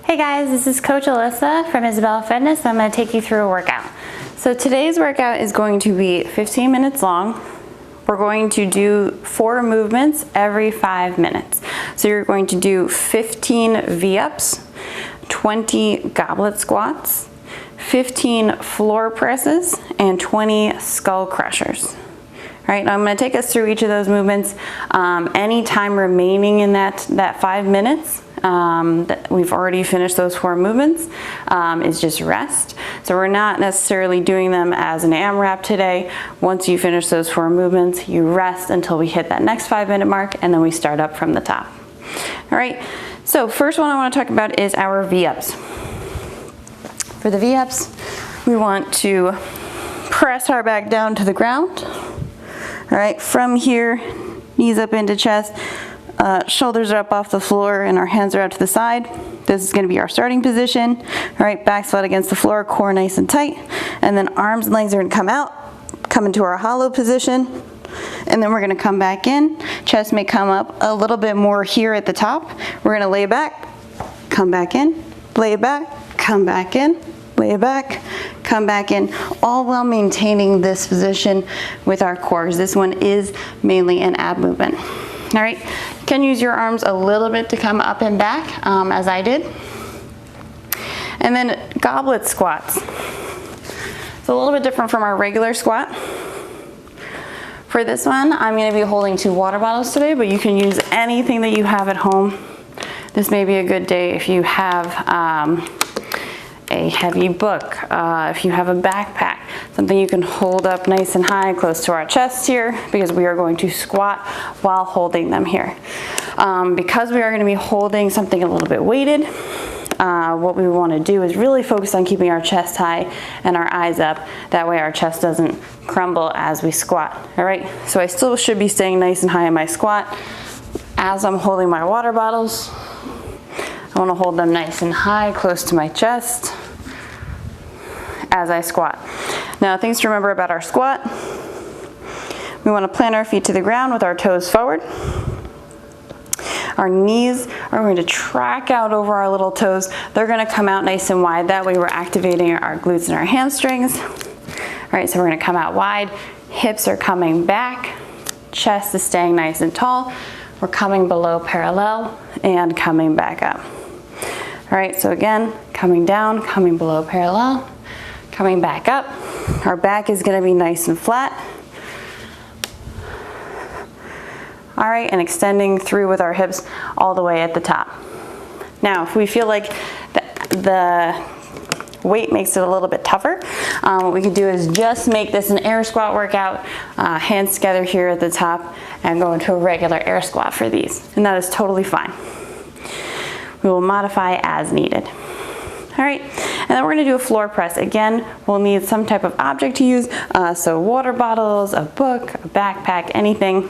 Hey guys, this is Coach Alyssa from Isabella Fitness. I'm going to take you through a workout. So today's workout is going to be 15 minutes long. We're going to do 4 movements every 5 minutes. So you're going to do 15 V-ups, 20 goblet squats, 15 floor presses, and 20 skull crushers. All right, now I'm going to take us through each of those movements. Any time remaining in that 5 minutes, that we've already finished those 4 movements, is just rest. So we're not necessarily doing them as an AMRAP today. Once you finish those 4 movements, you rest until we hit that next 5-minute mark, and then we start up from the top. All right, so first one I want to talk about is our V-ups. For the V-ups, we want to press our back down to the ground. All right, from here, knees up into chest, shoulders are up off the floor, and our hands are out to the side. This is going to be our starting position. All right, back flat against the floor, core nice and tight, and then arms and legs are going to come out, come into our hollow position, and then we're going to come back in. Chest may come up a little bit more here at the top. We're going to lay back, come back in, lay back, come back in, lay back, come back in, all while maintaining this position with our core. This one is mainly an ab movement. All right, you can use your arms a little bit to come up and back, as I did. And then goblet squats. It's a little bit different from our regular squat. For this one, I'm going to be holding 2 water bottles today, but you can use anything that you have at home. This may be a good day if you have a heavy book, if you have a backpack, something you can hold up nice and high close to our chest here, because we are going to squat while holding them here. Because we are going to be holding something a little bit weighted, what we want to do is really focus on keeping our chest high and our eyes up. That way our chest doesn't crumble as we squat. All right, so I still should be staying nice and high in my squat. As I'm holding my water bottles, I want to hold them nice and high, close to my chest as I squat. Now, things to remember about our squat. We want to plant our feet to the ground with our toes forward. Our knees are going to track out over our little toes. They're going to come out nice and wide. That way we're activating our glutes and our hamstrings. All right, so we're going to come out wide. Hips are coming back. Chest is staying nice and tall. We're coming below parallel and coming back up. All right, so again, coming down, coming below parallel, coming back up. Our back is going to be nice and flat. All right, and extending through with our hips all the way at the top. Now, if we feel like the weight makes it a little bit tougher, what we can do is just make this an air squat workout, hands together here at the top, and go into a regular air squat for these. And that is totally fine. We will modify as needed. All right, and then we're going to do a floor press. Again, we'll need some type of object to use, so water bottles, a book, a backpack, anything.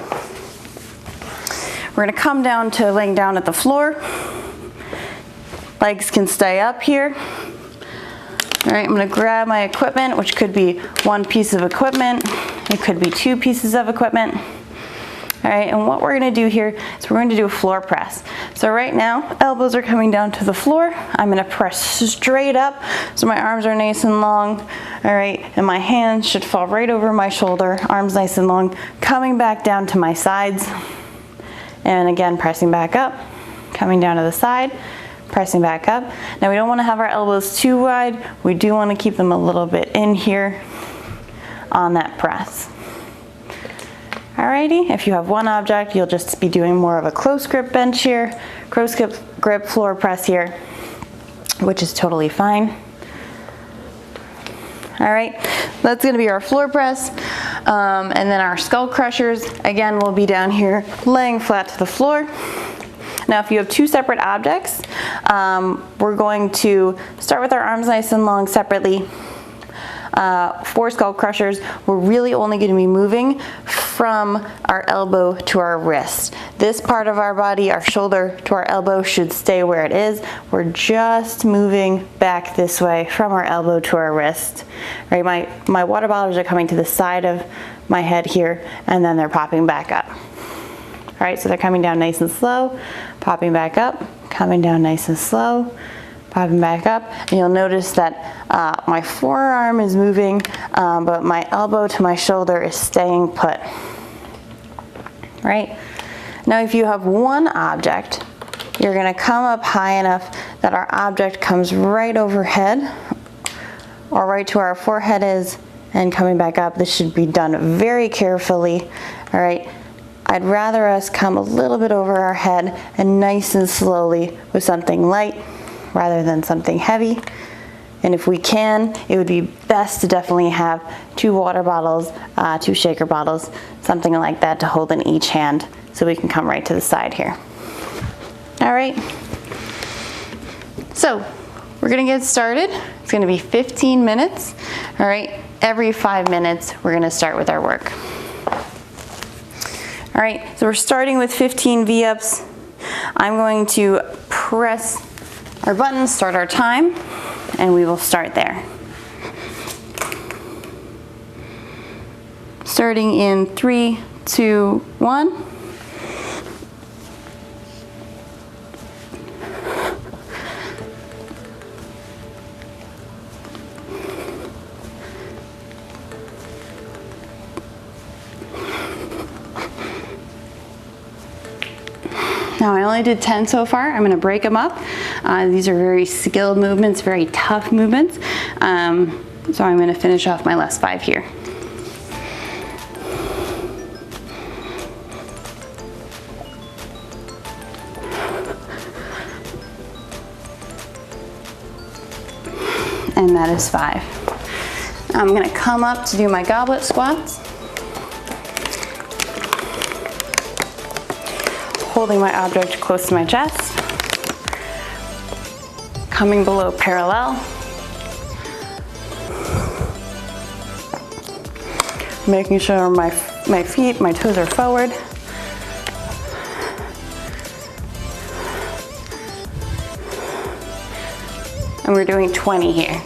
We're going to come down to laying down at the floor. Legs can stay up here. All right, I'm going to grab my equipment, which could be 1 piece of equipment. It could be 2 pieces of equipment. All right, and what we're going to do here is we're going to do a floor press. So right now, elbows are coming down to the floor. I'm going to press straight up so my arms are nice and long. All right, and my hands should fall right over my shoulder, arms nice and long, coming back down to my sides. And again, pressing back up, coming down to the side, pressing back up. Now we don't want to have our elbows too wide. We do want to keep them a little bit in here on that press. Alrighty, if you have 1 object, you'll just be doing more of a close grip bench here, close grip floor press here, which is totally fine. All right, that's going to be our floor press. And then our skull crushers, again, will be down here laying flat to the floor. Now, if you have 2 separate objects, we're going to start with our arms nice and long separately. For skull crushers, we're really only going to be moving from our elbow to our wrist. This part of our body, our shoulder to our elbow, should stay where it is. We're just moving back this way from our elbow to our wrist. Right, my water bottles are coming to the side of my head here, and then they're popping back up. All right, so they're coming down nice and slow, popping back up, coming down nice and slow, popping back up, and you'll notice that my forearm is moving, but my elbow to my shoulder is staying put. Right? Now if you have one object, you're gonna come up high enough that our object comes right overhead, or right to where our forehead is, and coming back up. This should be done very carefully, all right? I'd rather us come a little bit over our head and nice and slowly with something light rather than something heavy. And if we can, it would be best to definitely have 2 water bottles, 2 shaker bottles, something like that to hold in each hand so we can come right to the side here. All right, so we're gonna get started. It's gonna be 15 minutes, all right? Every 5 minutes, we're gonna start with our work. All right, so we're starting with 15 V-ups. I'm going to press our button, start our time, and we will start there. Starting in 3, 2, 1. Now I only did 10 so far. I'm gonna break them up. These are very skilled movements, very tough movements. So I'm gonna finish off my last 5 here. And that is 5. I'm gonna come up to do my goblet squats. Holding my object close to my chest, coming below parallel, making sure my feet, my toes are forward, and we're doing 20 here.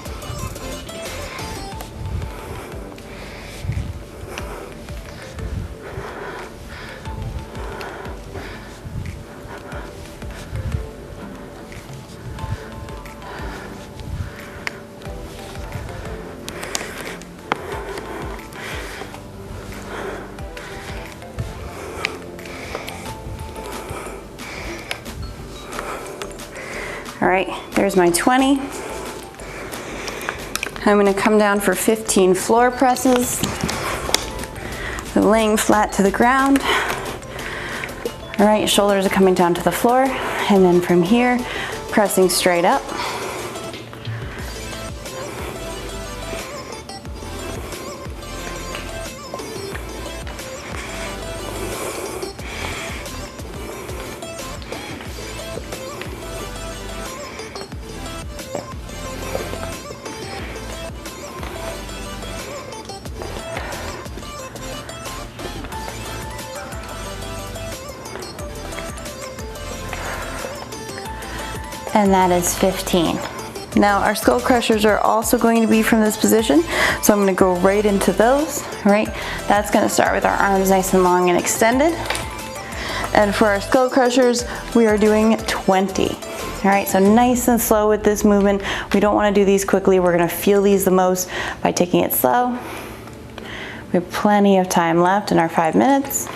All right, there's my 20. I'm gonna come down for 15 floor presses. So laying flat to the ground. All right, shoulders are coming down to the floor. And then from here, pressing straight up. And that is 15. Now our skull crushers are also going to be from this position, so I'm going to go right into those. All right, that's going to start with our arms nice and long and extended. And for our skull crushers, we are doing 20. All right, so nice and slow with this movement. We don't want to do these quickly. We're going to feel these the most by taking it slow. We have plenty of time left in our 5 minutes.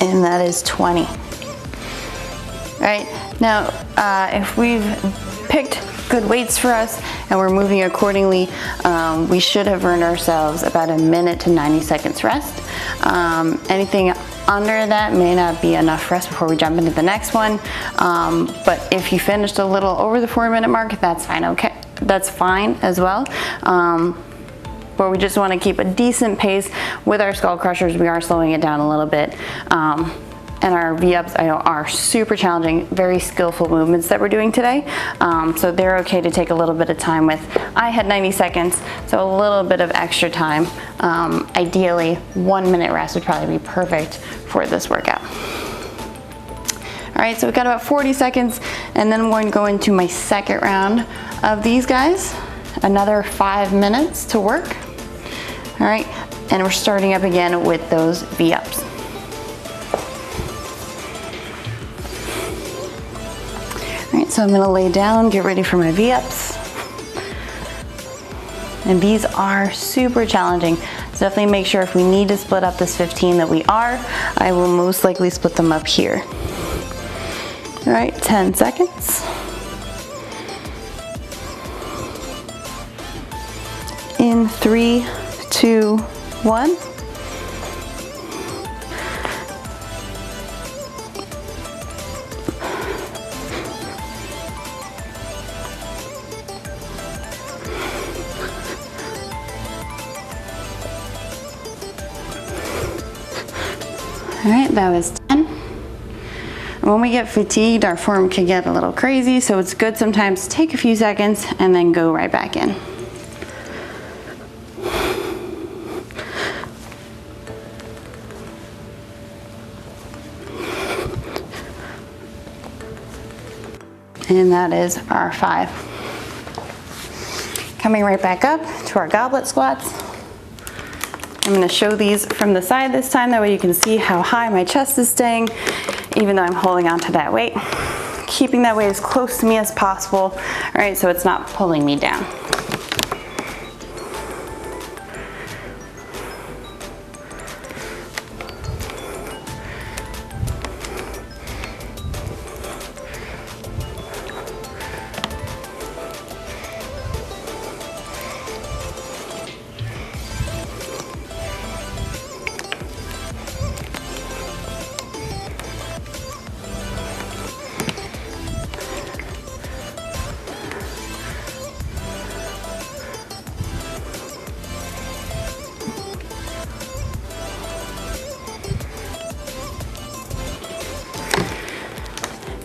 And that is 20. All right, now if we've picked good weights for us and we're moving accordingly, we should have earned ourselves about 1 minute to 90 seconds rest. Anything under that may not be enough rest before we jump into the next one. But if you finished a little over the 4-minute mark, that's fine, okay? That's fine as well. But we just want to keep a decent pace with our skull crushers. We are slowing it down a little bit. And our V-ups, I know, are super challenging, very skillful movements that we're doing today. So they're okay to take a little bit of time with. I had 90 seconds, so a little bit of extra time. Ideally, 1 minute rest would probably be perfect for this workout. All right, so we've got about 40 seconds, and then I'm going to go into my second round of these guys. Another 5 minutes to work. All right, and we're starting up again with those V-ups. All right, so I'm gonna lay down, get ready for my V-ups. And these are super challenging. So definitely make sure if we need to split up this 15 that we are. I will most likely split them up here. All right, 10 seconds. In 3, 2, 1. All right, that was 10. When we get fatigued, our form can get a little crazy, so it's good sometimes to take a few seconds and then go right back in. And that is our 5. Coming right back up to our goblet squats. I'm gonna show these from the side this time, that way you can see how high my chest is staying, even though I'm holding onto that weight. Keeping that weight as close to me as possible, all right, so it's not pulling me down.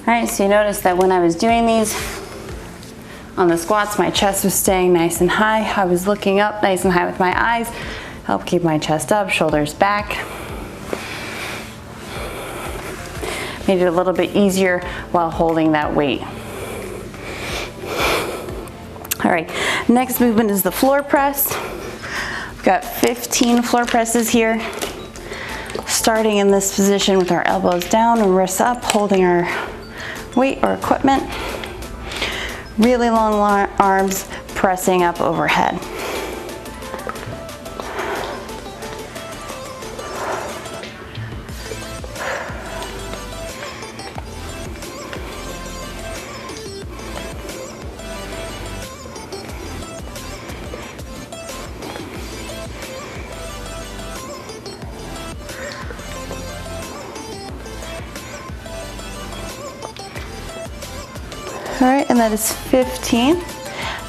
All right, so you notice that when I was doing these on the squats, my chest was staying nice and high. I was looking up nice and high with my eyes, help keep my chest up, shoulders back. Made it a little bit easier while holding that weight. All right, next movement is the floor press. We've got 15 floor presses here. Starting in this position with our elbows down and wrists up, holding our weight or equipment. Really long arms pressing up overhead. All right, and that is 15.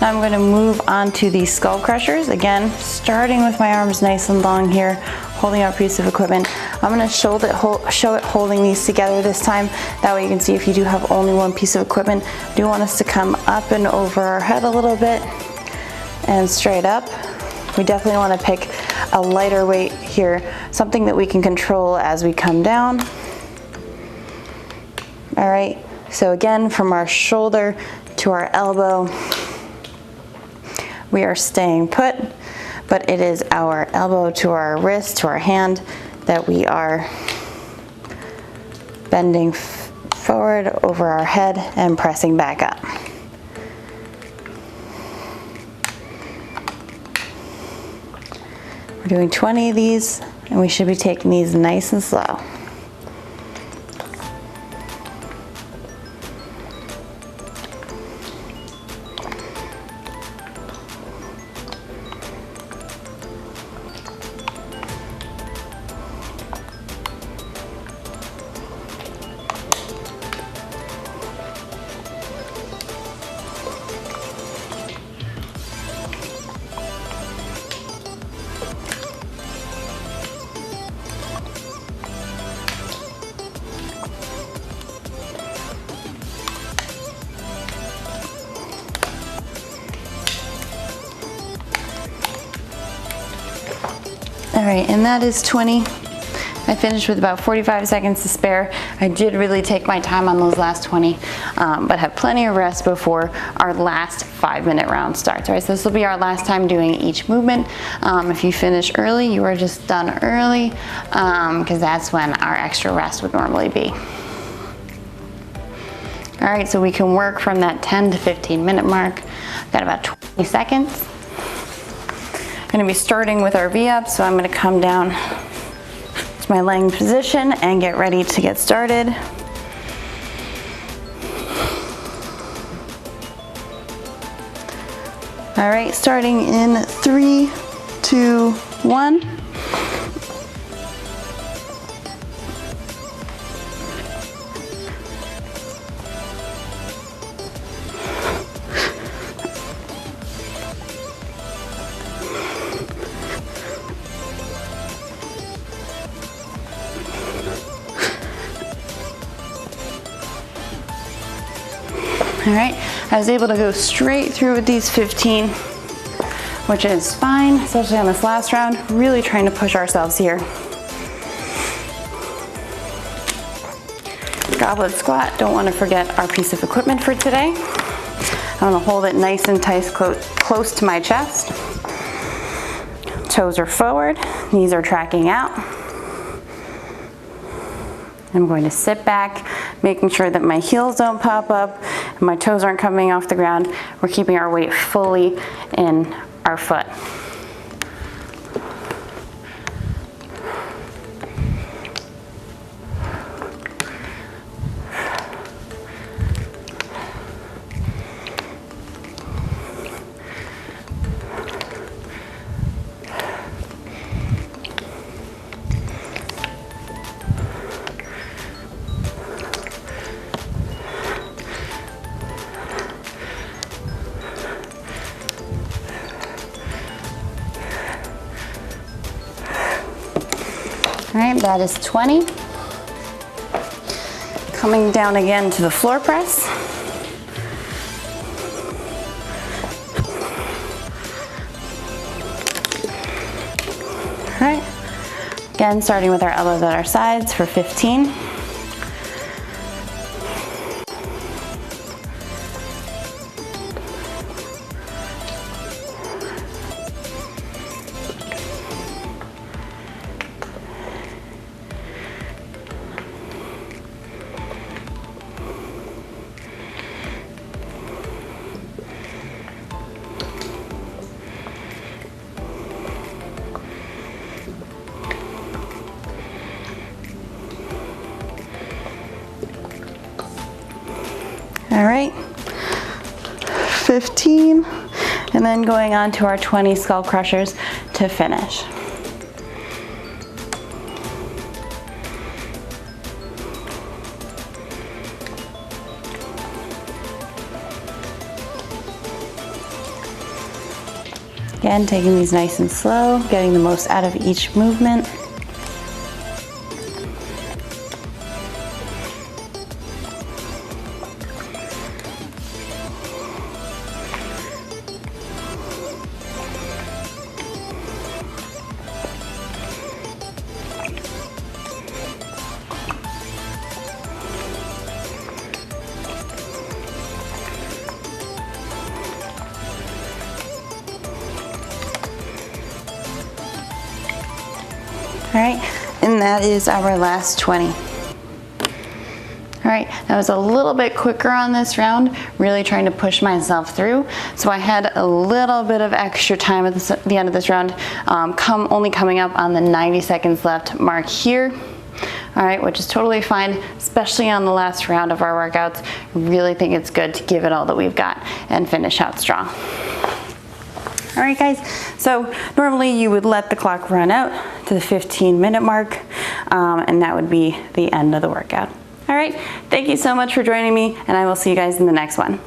Now I'm going to move on to the skull crushers. Again, starting with my arms nice and long here, holding our piece of equipment. I'm going to show it holding these together this time. That way you can see if you do have only one piece of equipment. I do want us to come up and over our head a little bit and straight up. We definitely want to pick a lighter weight here, something that we can control as we come down. All right. So again, from our shoulder to our elbow, we are staying put, but it is our elbow to our wrist, to our hand, that we are bending forward over our head and pressing back up. We're doing 20 of these, and we should be taking these nice and slow. All right, and that is 20. I finished with about 45 seconds to spare. I did really take my time on those last 20, but have plenty of rest before our last 5-minute round starts. All right, so this will be our last time doing each movement. If you finish early, you are just done early, because that's when our extra rest would normally be. All right, so we can work from that 10 to 15 minute mark. Got about 20 seconds. I'm gonna be starting with our V-up, so I'm gonna come down to my laying position and get ready to get started. All right, starting in 3, 2, 1. All right, I was able to go straight through with these 15, which is fine, especially on this last round. Really trying to push ourselves here. Goblet squat, don't want to forget our piece of equipment for today. I'm gonna hold it nice and tight, close to my chest. Toes are forward, knees are tracking out. I'm going to sit back, making sure that my heels don't pop up, and my toes aren't coming off the ground. We're keeping our weight fully in our foot. All right, that is 20. Coming down again to the floor press. All right, again, starting with our elbows at our sides for 15. All right, 15, and then going on to our 20 skull crushers to finish. Again, taking these nice and slow, getting the most out of each movement. All right, and that is our last 20. All right, that was a little bit quicker on this round, really trying to push myself through. So I had a little bit of extra time at the end of this round, only coming up on the 90 seconds left mark here. All right, which is totally fine, especially on the last round of our workouts. Really think it's good to give it all that we've got and finish out strong. All right, guys, so normally you would let the clock run out to the 15-minute mark, and that would be the end of the workout. All right, thank you so much for joining me, and I will see you guys in the next one.